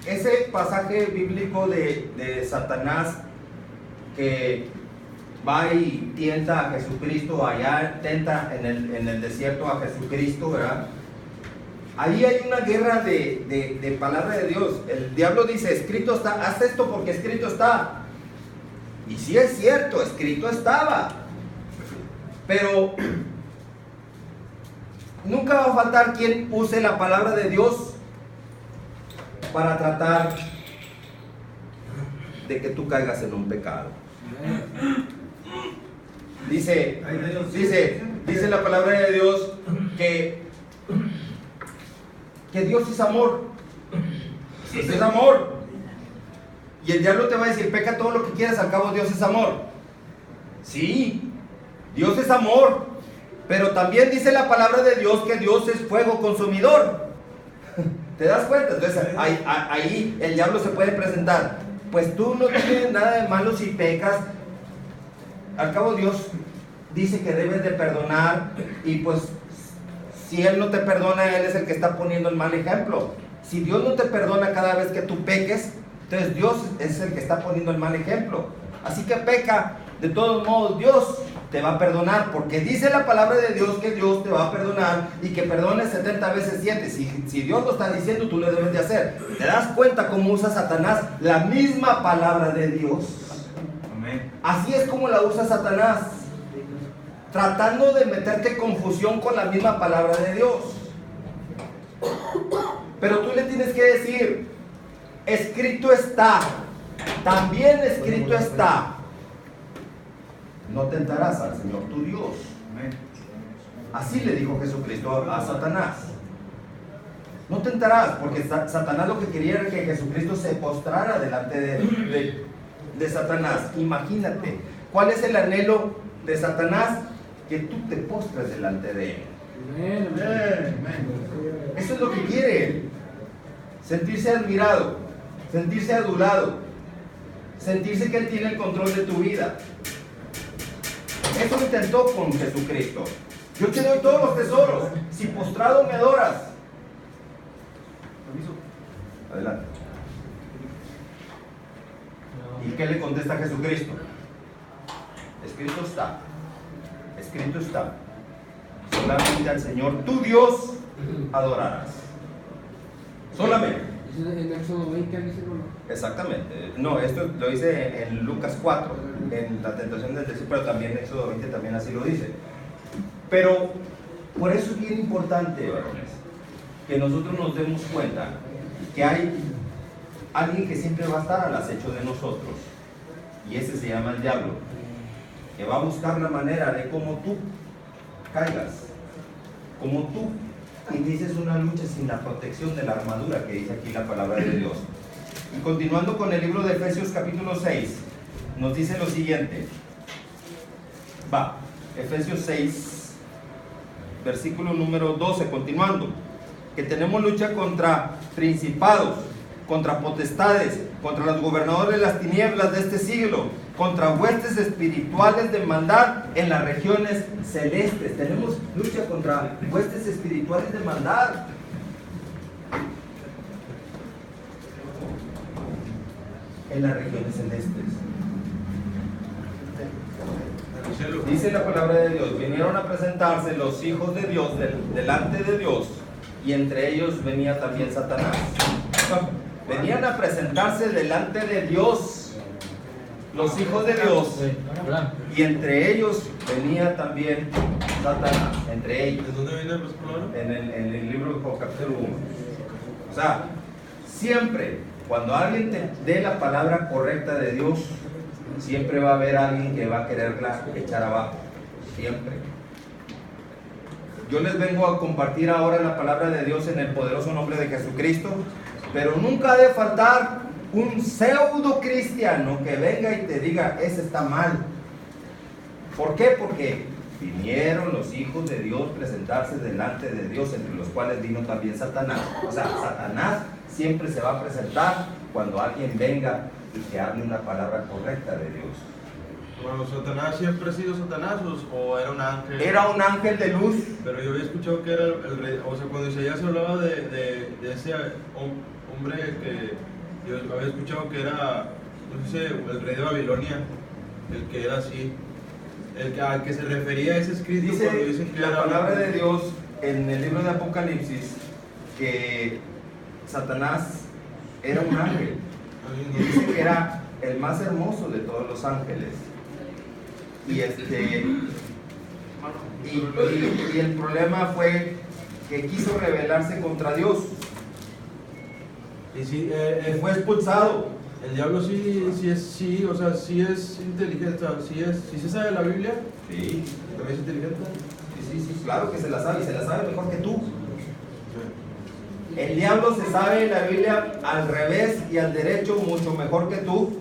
ese pasaje bíblico de Satanás que va y tienta a Jesucristo, allá tenta en el desierto a Jesucristo, ¿verdad? Ahí hay una guerra de palabra de Dios. El diablo dice, escrito está, haz esto porque escrito está. Y sí es cierto, escrito estaba. Pero nunca va a faltar quien use la palabra de Dios para tratar de que tú caigas en un pecado. Dice la palabra de Dios que Dios es amor. Dios es amor. Y el diablo te va a decir, peca todo lo que quieras, al cabo Dios es amor. Sí, Dios es amor. Pero también dice la palabra de Dios que Dios es fuego consumidor. ¿Te das cuenta? Entonces ahí el diablo se puede presentar. Pues tú no tienes nada de malo si pecas. Al cabo Dios dice que debes de perdonar. Y pues si Él no te perdona, Él es el que está poniendo el mal ejemplo. Si Dios no te perdona cada vez que tú peques, entonces Dios es el que está poniendo el mal ejemplo. Así que peca. De todos modos, Dios te va a perdonar, porque dice la palabra de Dios que Dios te va a perdonar y que perdones 70 veces 7. Si Dios lo está diciendo, tú lo debes de hacer. ¿Te das cuenta cómo usa Satanás la misma palabra de Dios? Amén. Así es como la usa Satanás, tratando de meterte confusión con la misma palabra de Dios. Pero tú le tienes que decir, escrito está, también escrito está. No tentarás al Señor tu Dios. Así le dijo Jesucristo a Satanás. No tentarás, porque Satanás lo que quería era que Jesucristo se postrara delante de Satanás. Imagínate, ¿cuál es el anhelo de Satanás? Que tú te postres delante de él. Eso es lo que quiere. Sentirse admirado, sentirse adulado, sentirse que él tiene el control de tu vida. Eso intentó con Jesucristo. Yo te doy todos los tesoros si postrado me adoras. Adelante. ¿Y qué le contesta Jesucristo? Escrito está. Escrito está. Solamente al Señor tu Dios adorarás. Solamente. En Éxodo 20, Exactamente. No, esto lo dice en Lucas 4, en la tentación del desierto, pero también en Éxodo 20 también así lo dice. Pero por eso es bien importante, varones, que nosotros nos demos cuenta que hay alguien que siempre va a estar al acecho de nosotros, y ese se llama el diablo, que va a buscar la manera de cómo tú caigas, como tú inicies una lucha sin la protección de la armadura que dice aquí la palabra de Dios. Y continuando con el libro de Efesios capítulo 6, nos dice lo siguiente. Efesios 6, versículo número 12, continuando. Que tenemos lucha contra principados, contra potestades, contra los gobernadores de las tinieblas de este siglo, contra huestes espirituales de maldad en las regiones celestes. Tenemos lucha contra huestes espirituales de maldad. En las regiones celestes. Dice la palabra de Dios, vinieron a presentarse los hijos de Dios delante de Dios, y entre ellos venía también Satanás. Venían a presentarse delante de Dios los hijos de Dios, y entre ellos venía también Satanás, entre ellos. ¿De dónde vienen los palabras? En el libro de Job, capítulo 1. O sea, siempre, cuando alguien te dé la palabra correcta de Dios, siempre va a haber alguien que va a quererla echar abajo. Siempre. Yo les vengo a compartir ahora la palabra de Dios en el poderoso nombre de Jesucristo, pero nunca ha de faltar un pseudo cristiano que venga y te diga, ese está mal. ¿Por qué? Porque vinieron los hijos de Dios presentarse delante de Dios, entre los cuales vino también Satanás. O sea, Satanás siempre se va a presentar cuando alguien venga y que hable una palabra correcta de Dios. Bueno, ¿Satanás siempre ha sido Satanás o era un ángel? Era un ángel de luz. Pero yo había escuchado que era el rey, o sea, cuando Isaías hablaba de ese hombre Yo había escuchado que era, no sé, el rey de Babilonia, el que era así, al que se refería a ese escrito cuando Dice dicen que la era palabra de Dios en el libro de Apocalipsis que Satanás era un ángel. Y dice que era el más hermoso de todos los ángeles. Y el problema fue que quiso rebelarse contra Dios. Y sí, Y fue expulsado. el diablo sí es inteligente, sí se sabe la Biblia, Sí, también es inteligente. sí, claro que se la sabe, y se la sabe mejor que tú. El diablo se sabe la Biblia al revés y al derecho mucho mejor que tú.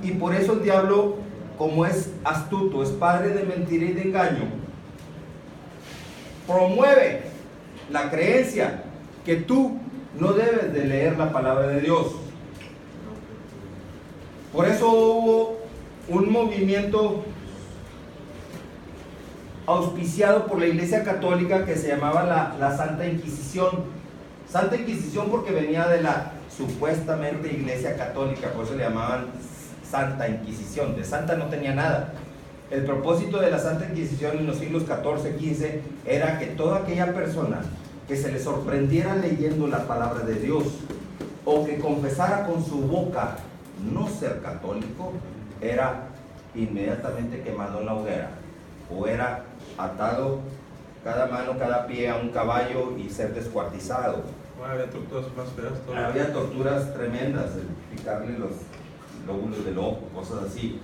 Y por eso el diablo, como es astuto, es padre de mentira y de engaño, promueve la creencia que tú no debes de leer la palabra de Dios. Por eso hubo un movimiento auspiciado por la Iglesia Católica que se llamaba la Santa Inquisición. Santa Inquisición porque venía de la supuestamente Iglesia Católica, por eso le llamaban Santa Inquisición. De santa no tenía nada. El propósito de la Santa Inquisición en los siglos XIV, XV era que toda aquella persona que se le sorprendiera leyendo la palabra de Dios o que confesara con su boca no ser católico, era inmediatamente quemado en la hoguera o era atado cada mano, cada pie a un caballo y ser descuartizado. Bueno, había torturas más feas todavía. Había torturas tremendas, picarle los lóbulos del ojo, cosas así.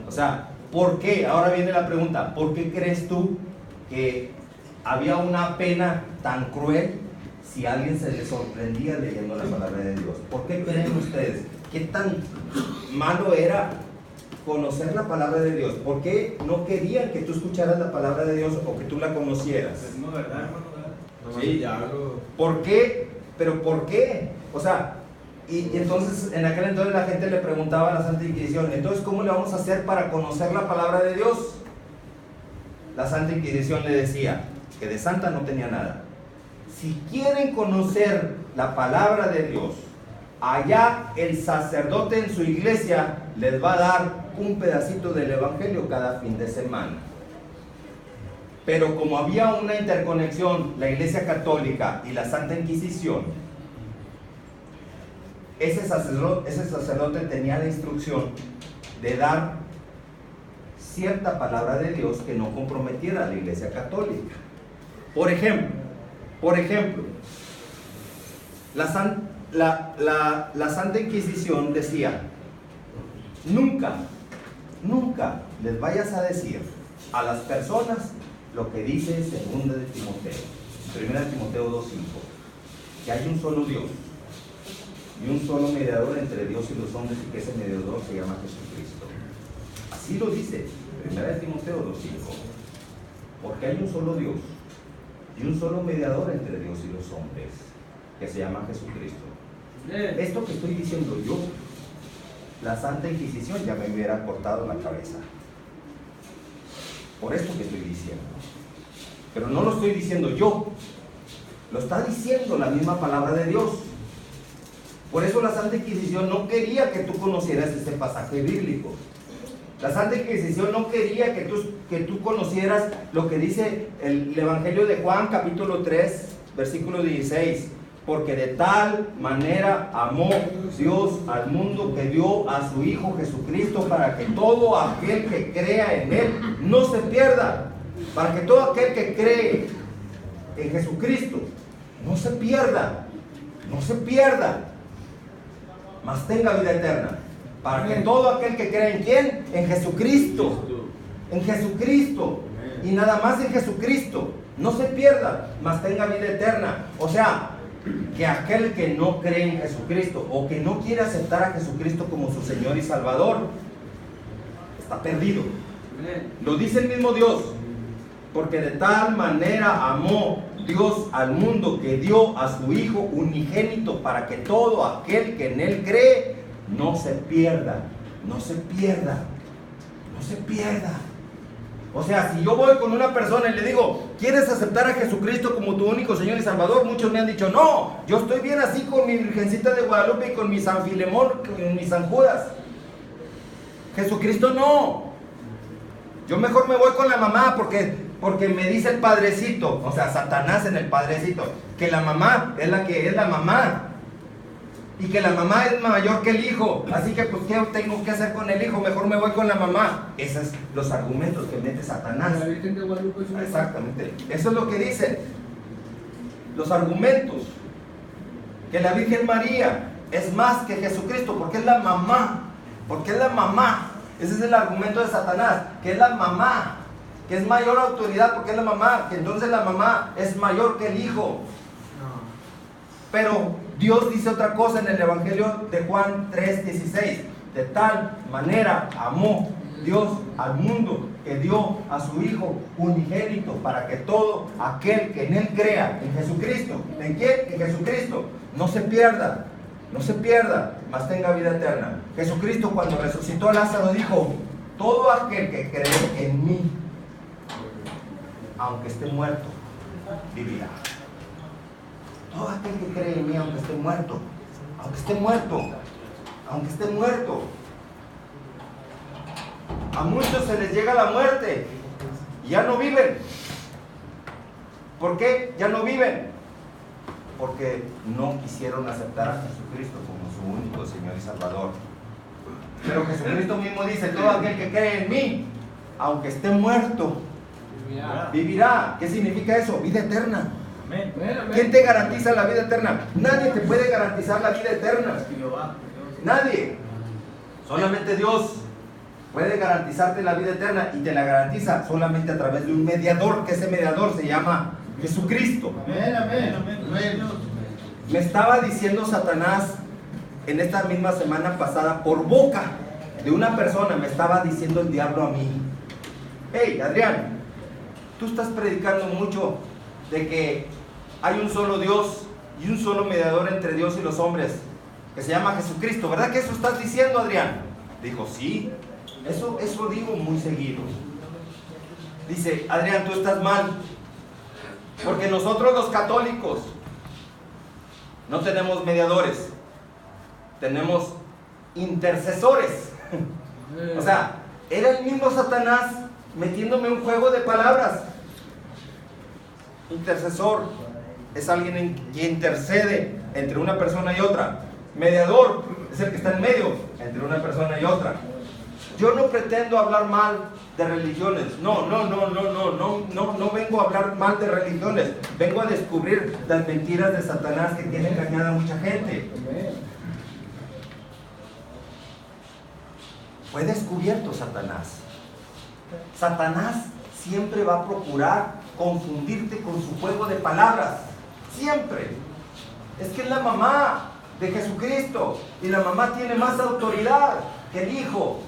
O sea, ¿por qué? Ahora viene la pregunta, ¿por qué crees tú que había una pena tan cruel si a alguien se le sorprendía leyendo la palabra de Dios? ¿Por qué creen ustedes? ¿Qué tan malo era conocer la palabra de Dios? ¿Por qué no querían que tú escucharas la palabra de Dios o que tú la conocieras? No, ¿verdad, hermano? Sí. El diablo. ¿Por qué? ¿Pero por qué? O sea, y entonces en aquel entonces la gente le preguntaba a la Santa Inquisición, entonces ¿cómo le vamos a hacer para conocer la palabra de Dios? La Santa Inquisición le decía que de santa no tenía nada. Si quieren conocer la palabra de Dios, allá el sacerdote en su iglesia les va a dar un pedacito del evangelio cada fin de semana. Pero como había una interconexión, la Iglesia Católica y la Santa Inquisición, ese sacerdote tenía la instrucción de dar cierta palabra de Dios que no comprometiera a la Iglesia Católica. Por ejemplo, la Santa Inquisición decía, nunca les vayas a decir a las personas lo que dice 2 de Timoteo, 1 de Timoteo 2:5, que hay un solo Dios y un solo mediador entre Dios y los hombres y que ese mediador se llama Jesucristo. Así lo dice 1 de Timoteo 2:5, porque hay un solo Dios y un solo mediador entre Dios y los hombres que se llama Jesucristo. Esto que estoy diciendo yo, la Santa Inquisición ya me hubiera cortado la cabeza por esto que estoy diciendo. Pero no lo estoy diciendo yo, lo está diciendo la misma palabra de Dios. Por eso la Santa Inquisición no quería que tú conocieras este pasaje bíblico. La Santa Inquisición no quería que tú conocieras lo que dice el Evangelio de Juan, capítulo 3, versículo 16. Porque de tal manera amó Dios al mundo que dio a su Hijo Jesucristo para que todo aquel que crea en Él no se pierda. Para que todo aquel que cree en Jesucristo no se pierda, mas tenga vida eterna. Para que todo aquel que cree en ¿quién? En Jesucristo. En Jesucristo. Y nada más en Jesucristo. No se pierda, mas tenga vida eterna. O sea, que aquel que no cree en Jesucristo o que no quiere aceptar a Jesucristo como su Señor y Salvador está perdido. Lo dice el mismo Dios, porque de tal manera amó Dios al mundo que dio a su Hijo unigénito para que todo aquel que en Él cree no se pierda. O sea, si yo voy con una persona y le digo, ¿quieres aceptar a Jesucristo como tu único Señor y Salvador? Muchos me han dicho, no, yo estoy bien así con mi Virgencita de Guadalupe y con mi San Filemón, con mi San Judas. Jesucristo no. Yo mejor me voy con la mamá porque me dice el padrecito, o sea, Satanás en el padrecito, que la mamá es la que es la mamá. Y que la mamá es mayor que el hijo. Así que pues, ¿qué tengo que hacer con el hijo? Mejor me voy con la mamá. Esos son los argumentos que mete Satanás. La Virgen de Guadalupe es una... Exactamente. Eso es lo que dicen. Los argumentos. Que la Virgen María es más que Jesucristo porque es la mamá. Porque es la mamá. Ese es el argumento de Satanás. Que es la mamá. Que es mayor autoridad porque es la mamá. Que entonces la mamá es mayor que el hijo. Pero Dios dice otra cosa en el Evangelio de Juan 3:16. De tal manera amó Dios al mundo que dio a su Hijo unigénito para que todo aquel que en Él crea, en Jesucristo, ¿en quién? En Jesucristo, no se pierda, mas tenga vida eterna. Jesucristo cuando resucitó a Lázaro dijo, todo aquel que cree en mí, aunque esté muerto, vivirá. Todo aquel que cree en mí, aunque esté muerto, a muchos se les llega la muerte y ya no viven. ¿Por qué? Ya no viven. Porque no quisieron aceptar a Jesucristo como su único Señor y Salvador. Pero Jesucristo mismo dice, todo aquel que cree en mí, aunque esté muerto, vivirá. ¿Qué significa eso? Vida eterna. ¿Quién te garantiza la vida eterna? Nadie te puede garantizar la vida eterna. Nadie. Solamente Dios puede garantizarte la vida eterna y te la garantiza solamente a través de un mediador, que ese mediador se llama Jesucristo. Me estaba diciendo Satanás en esta misma semana pasada por boca de una persona, me estaba diciendo el diablo a mí: hey, Adrián, tú estás predicando mucho de que hay un solo Dios y un solo mediador entre Dios y los hombres, que se llama Jesucristo, ¿verdad que eso estás diciendo, Adrián? Dijo, sí, eso digo muy seguido. Dice, Adrián, tú estás mal, porque nosotros los católicos no tenemos mediadores, tenemos intercesores. O sea, era el mismo Satanás metiéndome un juego de palabras. Intercesor es alguien que intercede entre una persona y otra. Mediador es el que está en medio entre una persona y otra. Yo no pretendo hablar mal de religiones. No vengo a hablar mal de religiones. Vengo a descubrir las mentiras de Satanás que tiene engañada a mucha gente. Fue descubierto Satanás. Satanás siempre va a procurar confundirte con su juego de palabras. Siempre. Es que es la mamá de Jesucristo y la mamá tiene más autoridad que el hijo.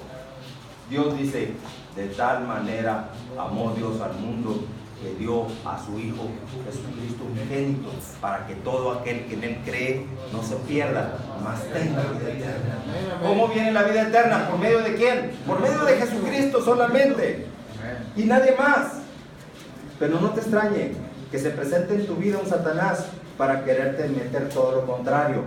Dios dice, de tal manera amó Dios al mundo que dio a su Hijo Jesucristo unigénito para que todo aquel que en Él cree no se pierda, mas tenga vida eterna. ¿Cómo viene la vida eterna? ¿Por medio de quién? Por medio de Jesucristo solamente y nadie más. Pero no te extrañe que se presente en tu vida un Satanás para quererte meter todo lo contrario.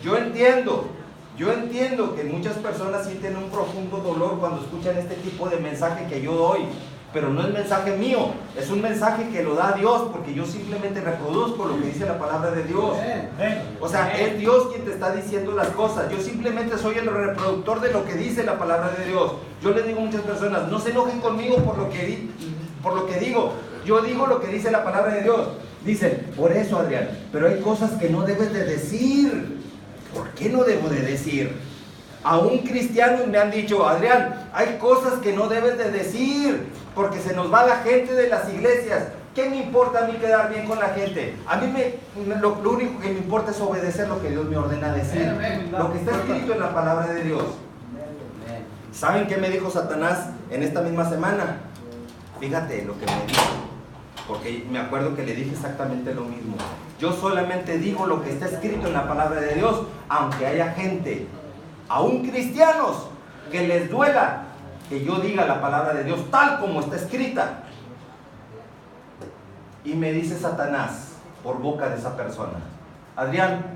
Yo entiendo que muchas personas sienten un profundo dolor cuando escuchan este tipo de mensaje que yo doy, pero no es mensaje mío, es un mensaje que lo da Dios, porque yo simplemente reproduzco lo que dice la palabra de Dios. O sea, es Dios quien te está diciendo las cosas, yo simplemente soy el reproductor de lo que dice la palabra de Dios. Yo les digo a muchas personas, no se enojen conmigo por lo que digo, yo digo lo que dice la palabra de Dios. Dicen, por eso, Adrián, pero hay cosas que no debes de decir. ¿Por qué no debo de decir? A un cristiano me han dicho, Adrián, hay cosas que no debes de decir, porque se nos va la gente de las iglesias. ¿Qué me importa a mí quedar bien con la gente? A mí lo único que me importa es obedecer lo que Dios me ordena decir, lo que está escrito en la palabra de Dios. ¿Saben qué me dijo Satanás en esta misma semana? Fíjate lo que me dijo, porque me acuerdo que le dije exactamente lo mismo. Yo solamente digo lo que está escrito en la palabra de Dios, aunque haya gente, aún cristianos, que les duela que yo diga la palabra de Dios tal como está escrita. Y me dice Satanás por boca de esa persona: Adrián,